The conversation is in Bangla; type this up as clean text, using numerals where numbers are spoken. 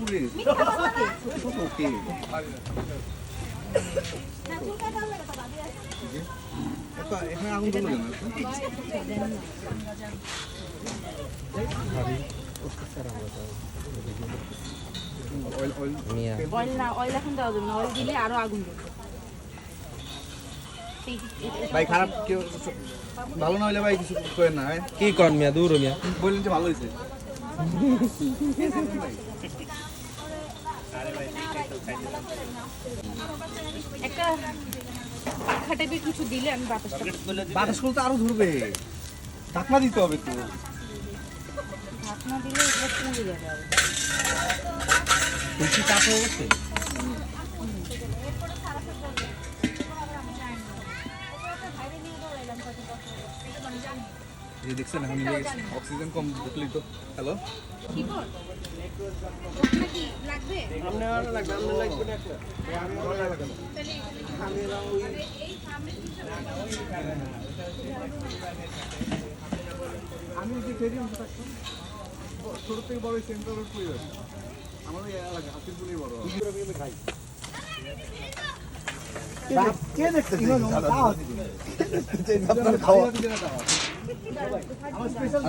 রে ওকে এখানে আগুন জ্বলবে না অয়েল না, অয়েল এখন দেওয়া যাবে না, অয়েল দিলে আরো আগুন জ্বলবে। ভাই খারাপ কেউ ভালো না হইলে ভাই কিছু করেন না ভাই কি কর মিয়া দূর মিয়া বললেন যে ভালো হয়েছে একটা পাখা টাইপের কিছু দিলে আমি বাতাসটা বাতাস করতে আরো ধরবে ঢাকনা দিতে হবে তো ঢাকনা দিলে এগুলো পুড়ে যাবে আরো। তুই কি চাপ হয়ে গেছে এই দেখছেন এখন অক্সিজেন কম ঢুকলেই তো হ্যালো কি কর? ঢাকনা কি লাগবে? আমি যে ফেরি অংশ থাকতাম ছোট থেকে বড় সেন্ট্রাল রোড পরিবার আমাদের এলাকা হাতিরপুলেই বড় আমি খাই কে দেখতেছে খাওয়া আমার স্পেশাল